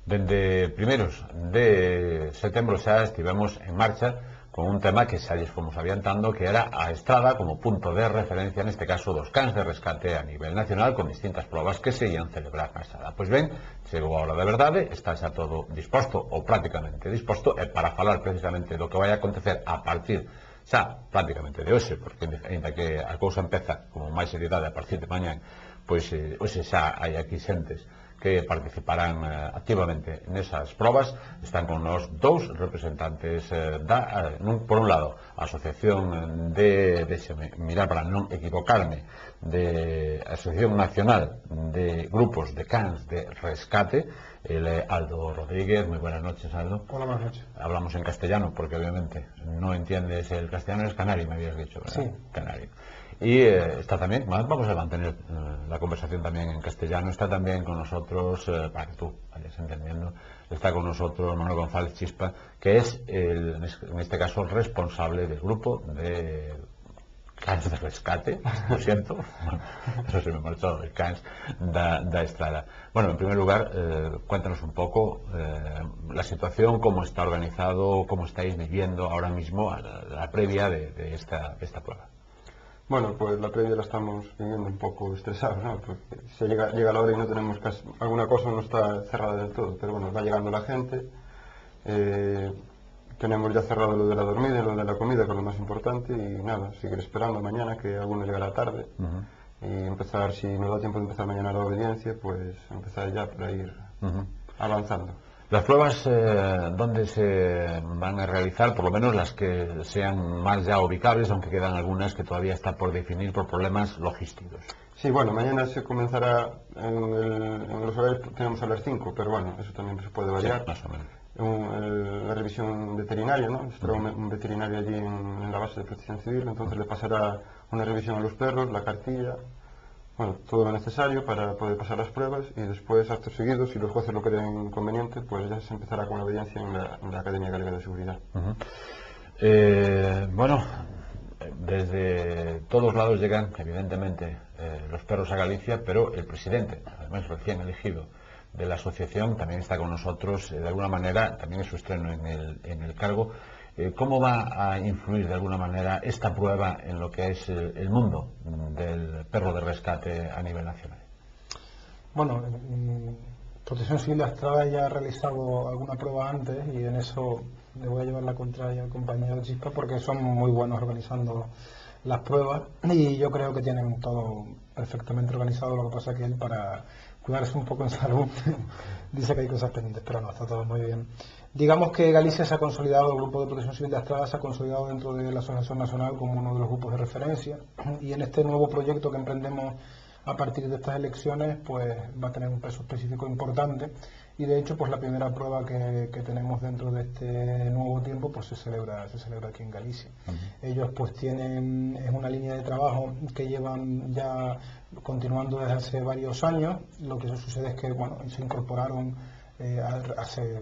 Dende primeiros de setembro xa estivemos en marcha con un tema que xa lles fomos adiantando, que era a estrada como punto de referencia, neste caso dos cans de rescate a nivel nacional, con distintas probas que se ian celebrar na estrada. Pois ben, chegou a hora da verdade, está xa todo disposto, ou prácticamente disposto, e para falar precisamente do que vai acontecer a partir xa prácticamente de hoxe, porque ainda que a cousa empeza como máis seriedade a partir de mañán, pois hoxe xa hai aquí xentes que participarán activamente nesas probas. Están con nós dous representantes por un lado, a Asociación deixeme mirar para non equivocarme, de Asociación Nacional de Grupos de Cans de Rescate, el Aldo Rodríguez. Muy buenas noches, Aldo. Hola, buenas noches. Hablamos en castellano porque obviamente no entiendes el castellano, es canario, me habías dicho, ¿verdad? Sí. Canario. Y está también, vamos a mantener la conversación también en castellano, está también con nosotros, para que tú vayas entendiendo, está con nosotros Manuel González Chispa, que es, en este caso, responsable del grupo de cans de rescate, lo siento, eso se me marchó, el cans da estrada. Bueno, en primer lugar, cuéntanos un poco la situación, cómo está organizado, cómo estáis viviendo ahora mismo la previa de esta prueba. Bueno, pues la previa la estamos viviendo un poco estresados, ¿no? Porque se llega la hora y no tenemos casi, alguna cosa no está cerrada del todo, pero bueno, va llegando la gente. Tenemos ya cerrado lo de la dormida y lo de la comida, que es lo más importante, y nada, seguir esperando mañana que alguno llegará tarde. Y empezar, si nos da tiempo de empezar mañana la obediencia, pues empezar ya para ir avanzando. Las pruebas, ¿dónde se van a realizar? Por lo menos las que sean más ya ubicables, aunque quedan algunas que todavía está por definir por problemas logísticos. Sí, bueno, mañana se comenzará en los horarios, tenemos a las 5, pero bueno, eso también se puede variar. Sí, más o menos. La revisión veterinaria, ¿no? Estará un veterinario allí en la base de Protección Civil, entonces le pasará una revisión a los perros, la cartilla, bueno, todo lo necesario para poder pasar las pruebas, y después, actos seguidos, si los jueces lo creen conveniente, pues ya se empezará con la obediencia en la Academia Galega de Seguridad. Bueno, desde todos lados llegan, evidentemente, los perros a Galicia, pero el presidente, además recién elegido, de la asociación, también está con nosotros, de alguna manera, también es su estreno en el cargo. ¿Cómo va a influir de alguna manera esta prueba en lo que es el mundo del perro de rescate a nivel nacional? Bueno, Protección Civil de Estrada ya ha realizado alguna prueba antes, y en eso le voy a llevar la contraria al compañero Chispa, porque son muy buenos organizando las pruebas y yo creo que tienen todo perfectamente organizado. Lo que pasa es que él, para cuidarse un poco en salud, dice que hay cosas pendientes, pero no, está todo muy bien. Digamos que Galicia se ha consolidado, el Grupo de Protección Civil de Estrada se ha consolidado dentro de la Asociación Nacional como uno de los grupos de referencia, y en este nuevo proyecto que emprendemos a partir de estas elecciones, pues va a tener un peso específico importante, y de hecho pues la primera prueba que tenemos dentro de este nuevo tiempo pues se celebra aquí en Galicia. Ellos pues es una línea de trabajo que llevan ya continuando desde hace varios años. Lo que sucede es que bueno, se incorporaron hace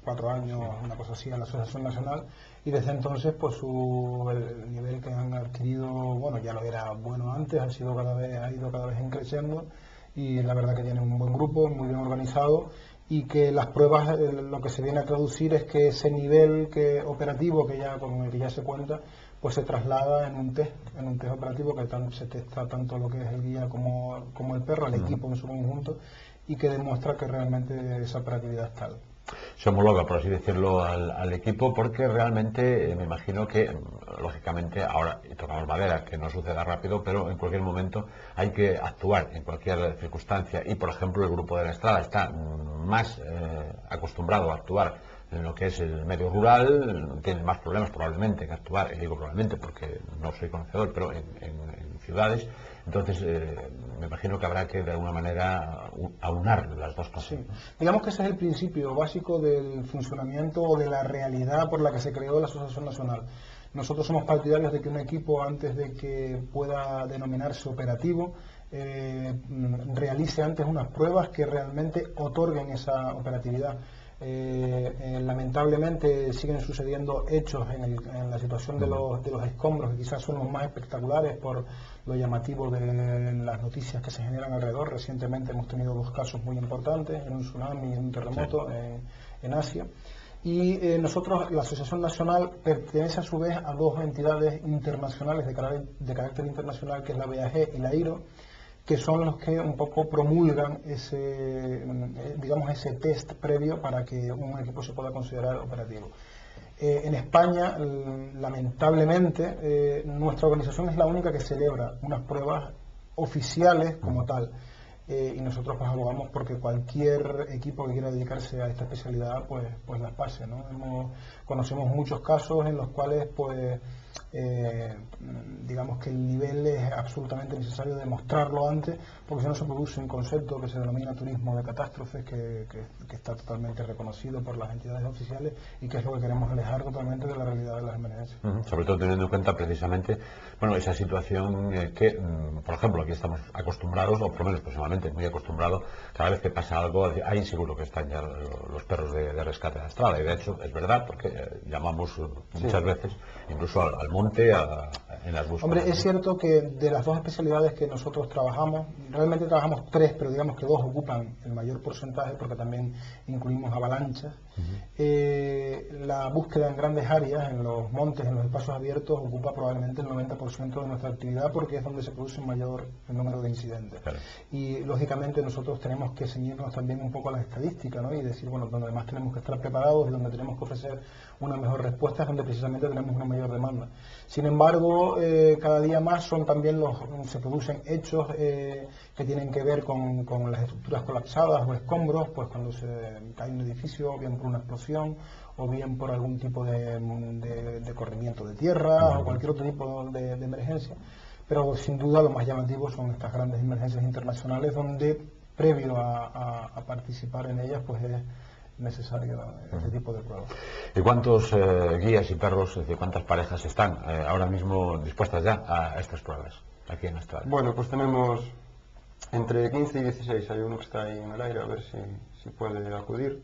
4 años, una cosa así, a la Asociación Nacional, y desde entonces pues el nivel que han adquirido, bueno, ya lo era bueno antes, ha ido cada vez creciendo, y la verdad que tienen un buen grupo, muy bien organizado, y que las pruebas, lo que se viene a traducir es que ese nivel operativo con el que ya se cuenta, pues se traslada en un test operativo que se testa tanto lo que es el guía como el perro, el equipo en su conjunto, y que demuestra que realmente esa operatividad es tal. Se homologa, por así decirlo, al equipo, porque realmente me imagino que, lógicamente, ahora, y tocamos madera, que no suceda rápido, pero en cualquier momento hay que actuar en cualquier circunstancia, y por ejemplo el Grupo de la Estrada está más acostumbrado a actuar en lo que es el medio rural, tiene más problemas probablemente que actuar, y digo probablemente porque no soy conocedor, pero en ciudades. Entonces me imagino que habrá que de alguna manera aunar las dos cosas. Sí. Digamos que ese es el principio básico del funcionamiento o de la realidad por la que se creó la Asociación Nacional. Nosotros somos partidarios de que un equipo, antes de que pueda denominarse operativo, realice antes unas pruebas que realmente otorguen esa operatividad. Lamentablemente siguen sucediendo hechos en la situación de los escombros, que quizás son los más espectaculares por lo llamativo de las noticias que se generan alrededor. Recientemente hemos tenido 2 casos muy importantes, en un tsunami y en un terremoto en Asia. Y nosotros, la Asociación Nacional, pertenece a su vez a 2 entidades internacionales de carácter internacional, que es la BAG y la IRO, que son los que un poco promulgan digamos, ese test previo para que un equipo se pueda considerar operativo. En España, lamentablemente, nuestra organización es la única que celebra unas pruebas oficiales como tal. Y nosotros pues abogamos porque cualquier equipo que quiera dedicarse a esta especialidad pues las pase, ¿no? Conocemos muchos casos en los cuales pues digamos que el nivel es absolutamente necesario demostrarlo antes, porque si no se produce un concepto que se denomina turismo de catástrofes, que está totalmente reconocido por las entidades oficiales y que es lo que queremos alejar totalmente de la realidad de las emergencias. Sobre todo teniendo en cuenta precisamente, bueno, esa situación que, por ejemplo, aquí estamos acostumbrados, o por lo menos personalmente muy acostumbrado, cada vez que pasa algo, ahí seguro que están ya los perros de rescate de Astrada, y de hecho es verdad, porque llamamos muchas veces incluso al monte en las búsquedas. Hombre, es cierto que de las 2 especialidades que nosotros trabajamos, realmente trabajamos 3, pero digamos que 2 ocupan el mayor porcentaje, porque también incluimos avalanchas. La búsqueda en grandes áreas, en los montes, en los espacios abiertos, ocupa probablemente el 90% de nuestra actividad, porque es donde se produce un mayor número de incidentes. Claro. Y lógicamente nosotros tenemos que ceñirnos también un poco a las estadísticas, ¿no? Y decir, bueno, donde además tenemos que estar preparados y donde tenemos que ofrecer una mejor respuesta es donde precisamente tenemos una mayor demanda. Sin embargo, cada día más se producen hechos que tienen que ver con las estructuras colapsadas o escombros, pues cuando se cae un edificio, o bien por una explosión, o bien por algún tipo de corrimiento de tierra, o cualquier otro tipo de emergencia. Pero sin duda lo más llamativo son estas grandes emergencias internacionales, donde previo a participar en ellas pues es necesario este tipo de pruebas. ¿Y cuántos guías y perros, es decir, cuántas parejas están ahora mismo dispuestas ya a estas pruebas aquí en Astrada? Bueno, pues tenemos entre 15 y 16, hay uno que está ahí en el aire a ver si puede acudir.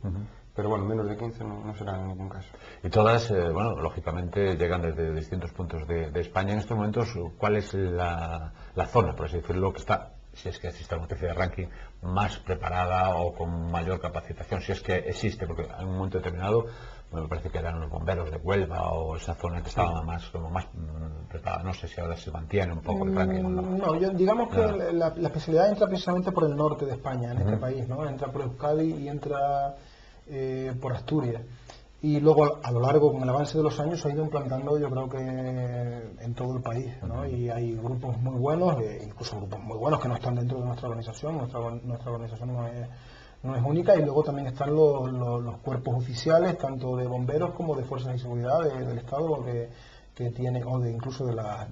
Pero bueno, menos de 15 no será en ningún caso. Y todas, bueno, lógicamente llegan desde distintos puntos de España. En estos momentos, ¿cuál es la zona, por así decirlo, que está, si es que existe alguna especie de ranking, más preparada o con mayor capacitación, si es que existe? Porque en un momento determinado me parece que eran los bomberos de Huelva o esa zona que estaba más preparada. No sé si ahora se mantiene un poco el ranking o no. No, digamos que la especialidad entra precisamente por el norte de España, en este país, ¿no? Entra por Euskadi y entra por Asturias, y luego a lo largo, con el avance de los años, se ha ido implantando, yo creo que en todo el país, ¿no? Y hay grupos muy buenos, incluso grupos muy buenos que no están dentro de nuestra organización. Nuestra organización no es única, y luego también están los cuerpos oficiales, tanto de bomberos como de fuerzas de seguridad del Estado, que tienen, o incluso de las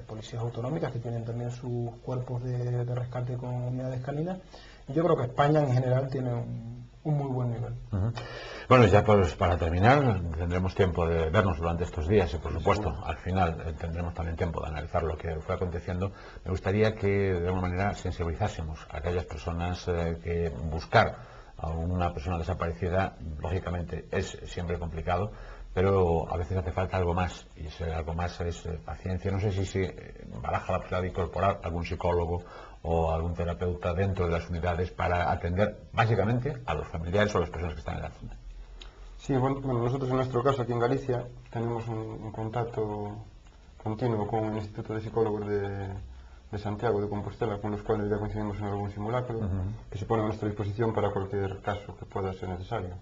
policías autonómicas, que tienen también sus cuerpos de rescate con unidades caninas. Y yo creo que España en general tiene un muy buen nivel. Bueno, ya pues para terminar, tendremos tiempo de vernos durante estos días y por supuesto al final tendremos también tiempo de analizar lo que fue aconteciendo. Me gustaría que de alguna manera sensibilizásemos a aquellas personas que buscar a una persona desaparecida, lógicamente es siempre complicado, pero a veces hace falta algo más, y ese algo más es paciencia. No sé si se baraja la posibilidad de incorporar algún psicólogo o algún terapeuta dentro de las unidades para atender básicamente a los familiares o a las personas que están en la zona. Sí, bueno, nosotros en nuestro caso aquí en Galicia tenemos un contacto continuo con el Instituto de Psicólogos de Santiago de Compostela, con los cuales ya coincidimos en algún simulacro, que se pone a nuestra disposición para cualquier caso que pueda ser necesario.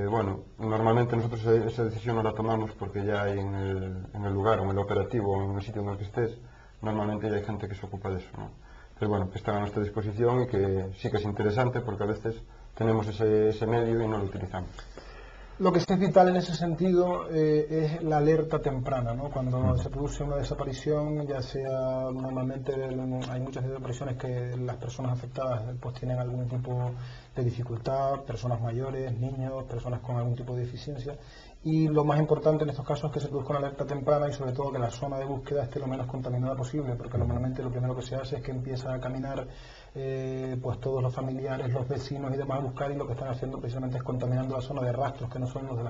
Bueno, normalmente nosotros esa decisión no la tomamos porque ya hay en el lugar, o en el operativo, o en el sitio en el que estés, normalmente ya hay gente que se ocupa de eso, ¿no? Entonces, bueno, que están a nuestra disposición y que sí que es interesante, porque a veces tenemos ese medio y no lo utilizamos. Lo que sí es vital en ese sentido es la alerta temprana, ¿no? Cuando se produce una desaparición, ya sea, normalmente hay muchas desapariciones que las personas afectadas pues tienen algún tipo de dificultad, personas mayores, niños, personas con algún tipo de deficiencia, y lo más importante en estos casos es que se produzca una alerta temprana y sobre todo que la zona de búsqueda esté lo menos contaminada posible, porque normalmente lo primero que se hace es que empieza a caminar pues todos los familiares, los vecinos y demás a buscar, y lo que están haciendo precisamente es contaminando la zona de rastros que no son los de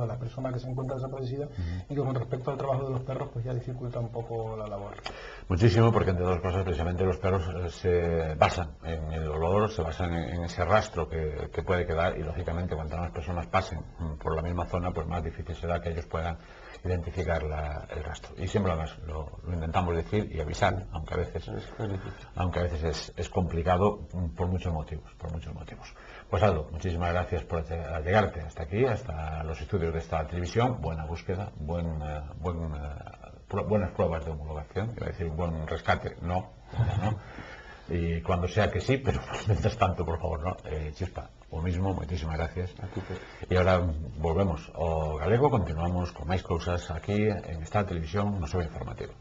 las personas que se encuentran desaparecidas, y que con respecto al trabajo de los perros pues ya dificulta un poco la labor. Muchísimo, porque entre otras cosas precisamente los perros se basan en el olor, se basan en ese rastro que puede quedar, y lógicamente cuanto más personas pasen por la misma zona, pues más difícil será que ellos puedan identificar el rastro. Y siempre además lo intentamos decir y avisar, aunque a veces es complicado por muchos motivos, Pues Aldo, muchísimas gracias por llegarte hasta aquí, hasta los estudios de esta televisión. Buena búsqueda, buenas pruebas de homologación, iba a decir buen rescate, no. Y cuando sea que sí, pero mientras tanto, por favor, no. Chispa, o mismo, muchísimas gracias. Y ahora volvemos ao galego, continuamos con máis cousas aquí en esta televisión no seu informativo.